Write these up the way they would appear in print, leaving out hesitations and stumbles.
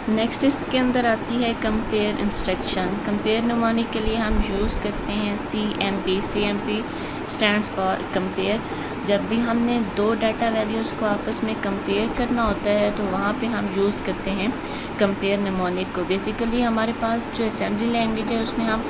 Next इसके अंदर आती है कंपेयर इंस्ट्रक्शन। कंपेयर नुमानी के लिए हम यूज़ करते हैं CMP। CMP stands for compare. जब भी हमने दो डाटा वैल्यूज़ को आपस में कंपेयर करना होता है तो वहाँ पे हम यूज़ करते हैं कंपेयर निमोनिक को। बेसिकली हमारे पास जो असेंबली लैंग्वेज है उसमें हम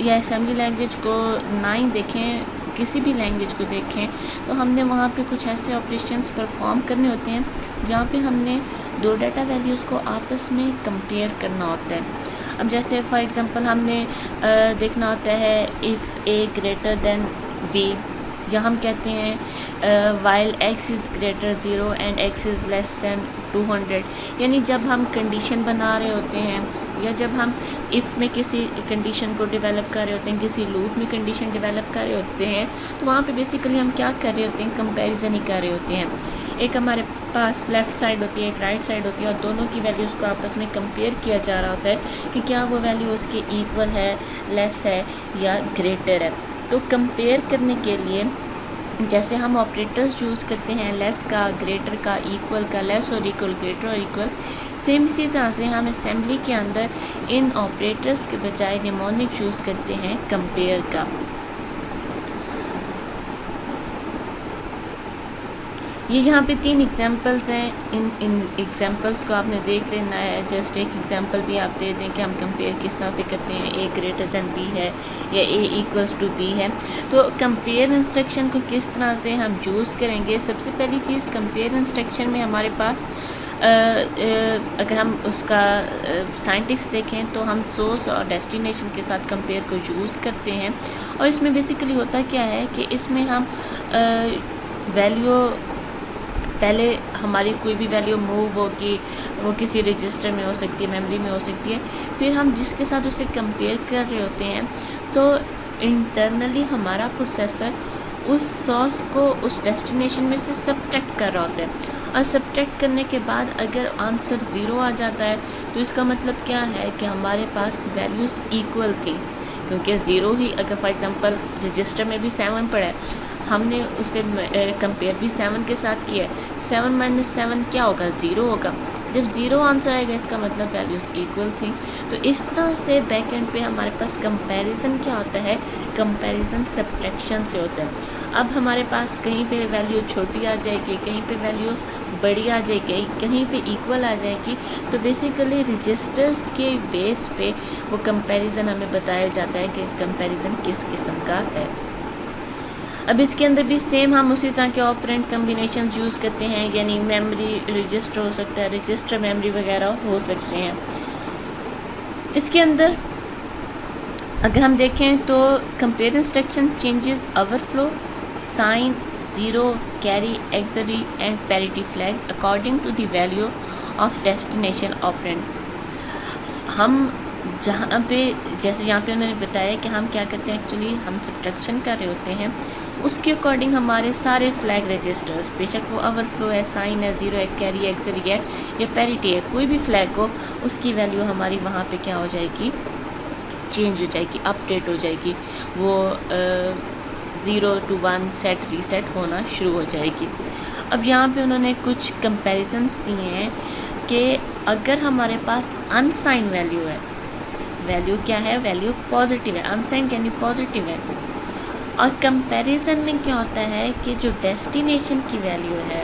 या असेंबली लैंग्वेज को ना ही देखें, किसी भी लैंग्वेज को देखें तो हमने वहाँ पे कुछ ऐसे ऑपरेशंस परफॉर्म करने होते हैं जहाँ पे हमने दो डाटा वैल्यूज़ को आपस में कंपेयर करना होता है। अब जैसे फॉर एग्ज़ाम्पल हमने देखना होता है if A greater than B, या हम कहते हैं while x is greater 0 and x is less than 200। यानी जब हम कंडीशन बना रहे होते हैं या जब हम इफ़ में किसी कंडीशन को डेवलप कर रहे होते हैं, किसी लूप में कंडीशन डेवलप कर रहे होते हैं, तो वहाँ पे बेसिकली हम क्या कर रहे होते हैं, कंपैरिजन ही कर रहे होते हैं। एक हमारे पास लेफ़्ट साइड होती है, एक राइट साइड होती है, और दोनों की वैल्यूज़ को आपस में कंपेयर किया जा रहा होता है कि क्या वो वैल्यू उसके इक्वल है, लेस है या ग्रेटर है। तो कंपेयर करने के लिए जैसे हम ऑपरेटर्स यूज़ करते हैं लेस का, ग्रेटर का, इक्वल का, लेस और इक्वल, ग्रेटर और इक्वल, सेम इसी तरह से हम असेंबली के अंदर इन ऑपरेटर्स के बजाय निमोनिक यूज़ करते हैं कंपेयर का। ये यहाँ पे 3 एग्जांपल्स हैं। इन एग्जांपल्स को आपने देख लेना है। जस्ट एक एग्जांपल भी आप दे दें कि हम कंपेयर किस तरह से करते हैं। ए ग्रेटर देन बी है या ए इक्वल्स टू बी है। तो कंपेयर इंस्ट्रक्शन को किस तरह से हम यूज़ करेंगे। सबसे पहली चीज़, कंपेयर इंस्ट्रक्शन में हमारे पास अगर हम उसका साइंटिक्स देखें तो हम सोर्स और डेस्टिनेशन के साथ कंपेयर को यूज़ करते हैं। और इसमें बेसिकली होता क्या है कि इसमें हम वैल्यू, पहले हमारी कोई भी वैल्यू मूव होगी, वो किसी रजिस्टर में हो सकती है, मेमोरी में हो सकती है, फिर हम जिसके साथ उसे कंपेयर कर रहे होते हैं तो इंटरनली हमारा प्रोसेसर उस सोर्स को उस डेस्टिनेशन में से सब्ट्रैक्ट कर रहा होता है। और सब्ट्रैक्ट करने के बाद अगर आंसर 0 आ जाता है तो इसका मतलब क्या है कि हमारे पास वैल्यूज़ इक्वल थी, क्योंकि 0 ही, अगर फॉर एग्ज़ाम्पल रजिस्टर में भी 7 पड़ा है, हमने उसे कंपेयर भी 7 के साथ किया है, 7 माइनस 7 क्या होगा, 0 होगा। जब 0 आंसर आएगा इसका मतलब वैल्यूज़ इक्वल थी। तो इस तरह से बैक एंड पे हमारे पास कंपैरिजन क्या होता है, कंपैरिजन सब्ट्रैक्शन से होता है। अब हमारे पास कहीं पे वैल्यू छोटी आ जाएगी, कहीं पे वैल्यू बड़ी आ जाएगी, कहीं पे इक्वल आ जाएगी। तो बेसिकली रजिस्टर्स के बेस पे वो कंपैरिजन हमें बताया जाता है कि कंपैरिजन किस किस्म का है। अब इसके अंदर भी सेम हम उसी तरह के ऑपरेंट कम्बिनेशन यूज़ करते हैं, यानी मेमोरी रजिस्टर हो सकता है, रजिस्टर मेमोरी वगैरह हो सकते हैं। इसके अंदर अगर हम देखें तो compare instruction changes overflow sign 0 carry auxiliary and parity flags according to the value of destination operand. हम जहाँ पे, जैसे यहाँ पे उन्होंने बताया कि हम क्या करते हैं, एक्चुअली हम सब्ट्रैक्शन कर रहे होते हैं, उसके अकॉर्डिंग हमारे सारे फ्लैग रजिस्टर्स, बेशक वो ओवरफ्लो है, साइन है, 0 है, कैरी एक्सरी है या पैरिटी है, कोई भी फ्लैग हो, उसकी वैल्यू हमारी वहाँ पे क्या हो जाएगी, चेंज हो जाएगी, अपडेट हो जाएगी। वो 0 to 1 सेट रीसेट होना शुरू हो जाएगी। अब यहाँ पे उन्होंने कुछ कंपैरिजन्स दिए हैं कि अगर हमारे पास अनसाइन वैल्यू है, वैल्यू क्या है, वैल्यू पॉजिटिव है, अनसाइन यानी पॉजिटिव है, और कंपैरिजन में क्या होता है कि जो डेस्टिनेशन की वैल्यू है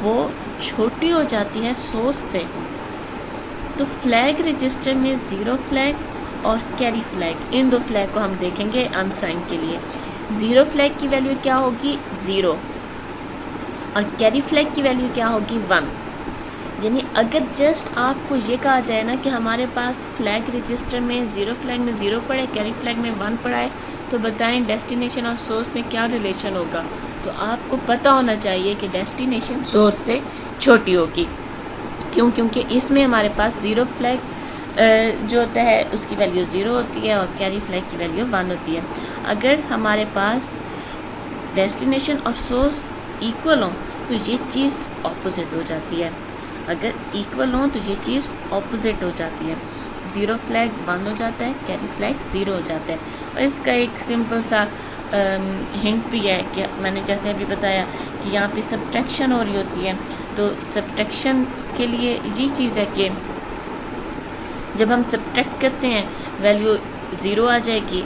वो छोटी हो जाती है सोर्स से, तो फ्लैग रजिस्टर में 0 फ्लैग और कैरी फ्लैग, इन दो फ्लैग को हम देखेंगे अनसाइन के लिए। 0 फ्लैग की वैल्यू क्या होगी, 0, और कैरी फ्लैग की वैल्यू क्या होगी, 1। यानी अगर जस्ट आपको ये कहा जाए ना कि हमारे पास फ्लैग रजिस्टर में 0 फ्लैग में 0 पड़ा है, कैरी फ्लैग में 1 पड़ा है, तो बताएं डेस्टिनेशन और सोर्स में क्या रिलेशन होगा। तो आपको पता होना चाहिए कि डेस्टिनेशन सोर्स से छोटी होगी। क्यों? क्योंकि इसमें हमारे पास 0 फ्लैग जो होता है उसकी वैल्यू 0 होती है और कैरी फ्लैग की वैल्यू 1 होती है। अगर हमारे पास डेस्टिनेशन और सोर्स इक्वल हो तो ये चीज़ ऑपोजिट हो जाती है। अगर इक्वल हो तो ये चीज़ ऑपोजिट हो जाती है। 0 फ्लैग 1 हो जाता है, कैरी फ्लैग 0 हो जाता है। और इसका एक सिंपल सा हिंट भी है कि मैंने जैसे अभी बताया कि यहाँ पे सब्ट्रैक्शन हो रही होती है, तो सब्ट्रैक्शन के लिए ये चीज़ है कि जब हम सब्ट्रैक्ट करते हैं वैल्यू 0 आ जाएगी,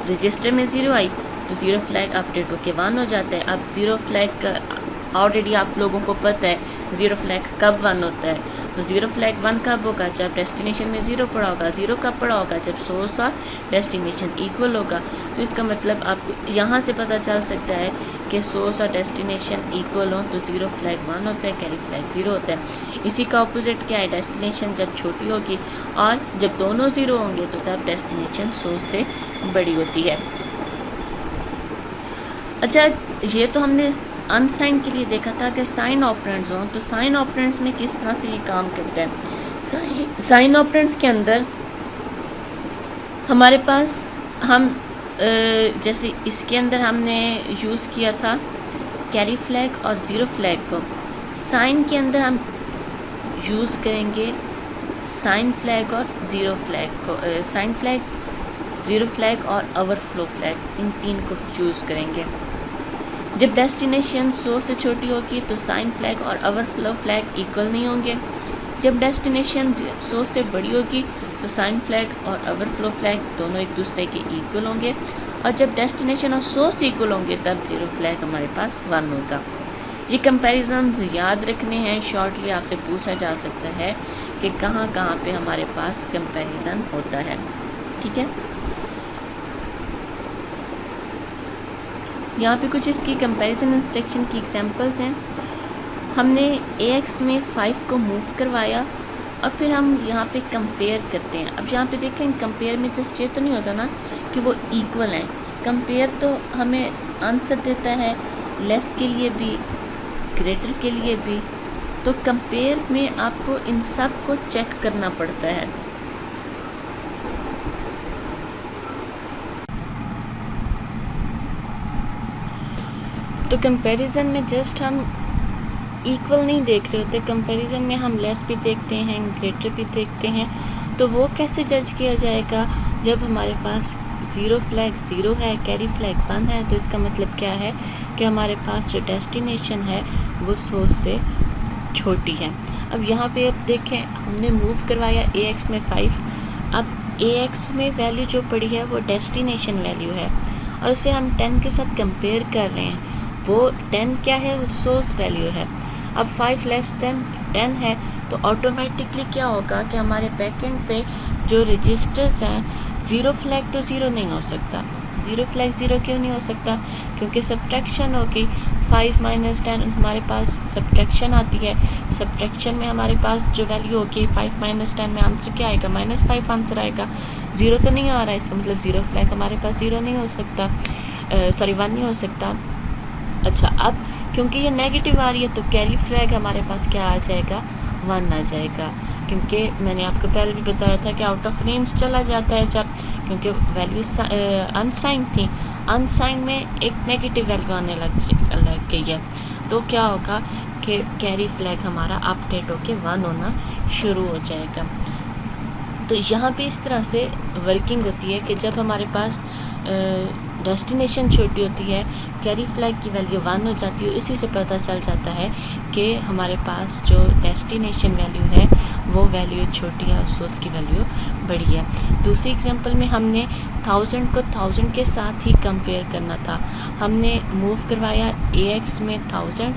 रजिस्टर में 0 आई तो 0 फ्लैग अपडेट होके 1 हो जाता है। अब 0 फ्लैग का ऑलरेडी आप लोगों को पता है 0 फ्लैग कब 1 होता है, तो 0 फ्लैग 1 कब होगा, जब डेस्टिनेशन में 0 पड़ा होगा। 0 कब पड़ा होगा, जब सोर्स और डेस्टिनेशन इक्वल होगा। तो इसका मतलब आपको यहाँ से पता चल सकता है कि सोर्स और डेस्टिनेशन इक्वल हो तो 0 फ्लैग 1 होता है, कैरी फ्लैग 0 होता है। इसी का अपोजिट क्या है, डेस्टिनेशन जब छोटी होगी और जब दोनों 0 होंगे तो तब डेस्टिनेशन सोर्स से बड़ी होती है। अच्छा, ये तो हमने अनसाइन के लिए देखा था कि साइन ऑपरेंड्स हों, तो साइन ऑपरेंड्स में किस तरह से ये काम करता है। साइन ऑपरेंड्स के अंदर हमारे पास हम जैसे इसके अंदर हमने यूज़ किया था कैरी फ्लैग और 0 फ्लैग को, साइन के अंदर हम यूज़ करेंगे साइन फ्लैग और 0 फ्लैग को, साइन फ्लैग, 0 फ्लैग और ओवरफ्लो फ्लैग, इन तीन को यूज़ करेंगे। जब डेस्टिनेशन सोर्स से छोटी होगी तो साइन फ्लैग और ओवरफ्लो फ्लैग इक्वल नहीं होंगे। जब डेस्टिनेशन सोर्स से बड़ी होगी तो साइन फ्लैग और ओवरफ्लो फ्लैग दोनों एक दूसरे के इक्वल होंगे, और जब डेस्टिनेशन और सोर्स इक्वल होंगे तब 0 फ्लैग हमारे पास 1 होगा। ये कंपैरिजन्स याद रखने हैं, शॉर्टली आपसे पूछा जा सकता है कि कहाँ कहाँ पे हमारे पास कंपैरिजन होता है। ठीक है, यहाँ पे कुछ इसकी कंपैरिजन इंस्ट्रक्शन की एग्जांपल्स हैं। हमने AX में 5 को मूव करवाया और फिर हम यहाँ पे कंपेयर करते हैं। अब यहाँ पे देखें, कंपेयर में जस्ट ये तो नहीं होता ना कि वो इक्वल हैं। कंपेयर तो हमें आंसर देता है लेस के लिए भी, ग्रेटर के लिए भी। तो कंपेयर में आपको इन सब को चेक करना पड़ता है। तो कंपैरिजन में जस्ट हम इक्वल नहीं देख रहे होते, कंपैरिजन में हम लेस भी देखते हैं, ग्रेटर भी देखते हैं। तो वो कैसे जज किया जाएगा, जब हमारे पास 0 फ्लैग 0 है, कैरी फ्लैग 1 है, तो इसका मतलब क्या है कि हमारे पास जो डेस्टिनेशन है वो सोर्स से छोटी है। अब यहाँ पे अब देखें, हमने मूव करवाया AX में 5, अब AX में वैल्यू जो पड़ी है वो डेस्टिनेशन वैल्यू है और उसे हम 10 के साथ कंपेयर कर रहे हैं। वो 10 क्या है, वो सोर्स वैल्यू है। अब 5 लेस देन 10 है तो ऑटोमेटिकली क्या होगा कि हमारे बैकएंड पे जो रजिस्टर्स हैं, 0 फ्लैग तो 0 नहीं हो सकता। 0 फ्लैग 0 क्यों नहीं हो सकता, क्योंकि सब्ट्रैक्शन होगी। 5 माइनस 10 हमारे पास सब्ट्रैक्शन आती है। सब्ट्रैक्शन में हमारे पास जो वैल्यू होगी 5 माइनस 10 में आंसर क्या आएगा, -5 आंसर आएगा। 0 तो नहीं आ रहा है, इसका मतलब 0 फ्लैग हमारे पास 0 नहीं हो सकता, 1 नहीं हो सकता। अच्छा, अब क्योंकि ये नेगेटिव आ रही है तो कैरी फ्लैग हमारे पास क्या आ जाएगा, 1 आ जाएगा। क्योंकि मैंने आपको पहले भी बताया था कि आउट ऑफ रेंज चला जाता है जब, क्योंकि वैल्यू अनसाइन थी, अनसाइन में एक नेगेटिव वैल्यू आने लग गई है, तो क्या होगा कि कैरी फ्लैग हमारा अपडेट होके 1 होना शुरू हो जाएगा। तो यहाँ पे इस तरह से वर्किंग होती है कि जब हमारे पास डेस्टिनेशन छोटी होती है, कैरी फ्लैग की वैल्यू 1 हो जाती है। इसी से पता चल जाता है कि हमारे पास जो डेस्टिनेशन वैल्यू है वो वैल्यू छोटी है और सोर्स की वैल्यू बड़ी है। दूसरी एग्जांपल में हमने 1000 को 1000 के साथ ही कंपेयर करना था। हमने मूव करवाया AX में 1000,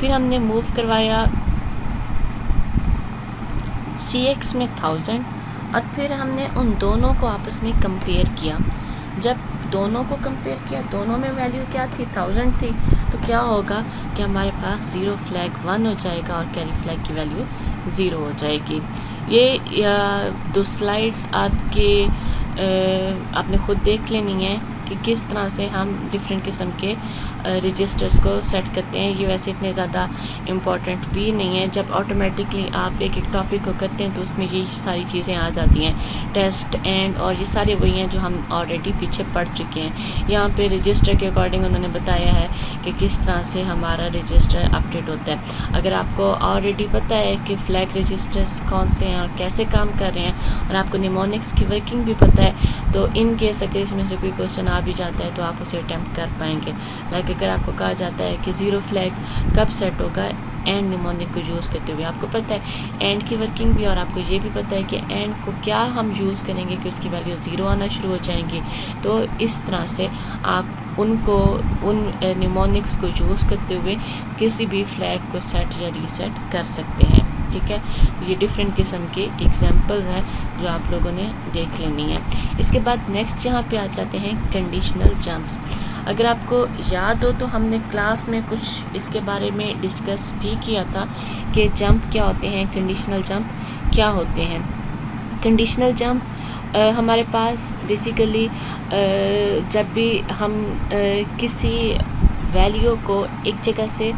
फिर हमने मूव करवाया CX में 1000 और फिर हमने उन दोनों को आपस में कंपेयर किया। जब दोनों को कंपेयर किया, दोनों में वैल्यू क्या थी, 1000 थी, तो क्या होगा कि हमारे पास 0 फ्लैग 1 हो जाएगा और कैरी फ्लैग की वैल्यू 0 हो जाएगी। ये 2 स्लाइड्स आपने खुद देख लेनी है कि किस तरह से हम डिफरेंट किस्म के रजिस्टर्स को सेट करते हैं। ये वैसे इतने ज़्यादा इम्पॉर्टेंट भी नहीं है। जब ऑटोमेटिकली आप एक टॉपिक को करते हैं तो उसमें ये सारी चीज़ें आ जाती हैं, टेस्ट एंड और ये सारे वही हैं जो हम ऑलरेडी पीछे पढ़ चुके हैं। यहाँ पे रजिस्टर के अकॉर्डिंग उन्होंने बताया है कि किस तरह से हमारा रजिस्टर अपडेट होता है। अगर आपको ऑलरेडी पता है कि फ्लैग रजिस्टर्स कौन से हैं और कैसे काम कर रहे हैं और आपको निमोनिक्स की वर्किंग भी पता है, तो इन केस अगर इसमें से कोई क्वेश्चन आ भी जाता है तो आप उसे अटैम्प्ट कर पाएंगे। लाइक अगर आपको कहा जाता है कि ज़ीरो फ्लैग कब सेट होगा, एंड निमोनिक को यूज़ करते हुए। आपको पता है एंड की वर्किंग भी, और आपको ये भी पता है कि एंड को क्या हम यूज़ करेंगे कि उसकी वैल्यू ज़ीरो आना शुरू हो जाएंगी। तो इस तरह से आप उन निमोनिक्स को यूज़ करते हुए किसी भी फ्लैग को सेट या रीसेट कर सकते हैं। ठीक है, तो ये डिफरेंट किस्म के एग्जांपल्स हैं जो आप लोगों ने देख लेनी है। इसके बाद नेक्स्ट यहाँ पे आ जाते हैं कंडीशनल जंप्स। अगर आपको याद हो तो हमने क्लास में कुछ इसके बारे में डिस्कस भी किया था कि जंप क्या होते हैं, कंडीशनल जंप क्या होते हैं। कंडीशनल जंप हमारे पास बेसिकली जब भी हम किसी वैल्यू को एक जगह से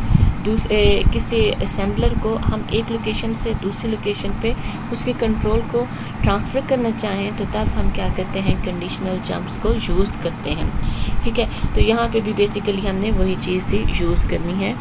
किसी असेंबलर को हम एक लोकेशन से दूसरी लोकेशन पे उसके कंट्रोल को ट्रांसफ़र करना चाहें तो तब हम क्या करते हैं, कंडीशनल जंप्स को यूज़ करते हैं। ठीक है, तो यहाँ पे भी बेसिकली हमने वही चीज़ ही यूज़ करनी है।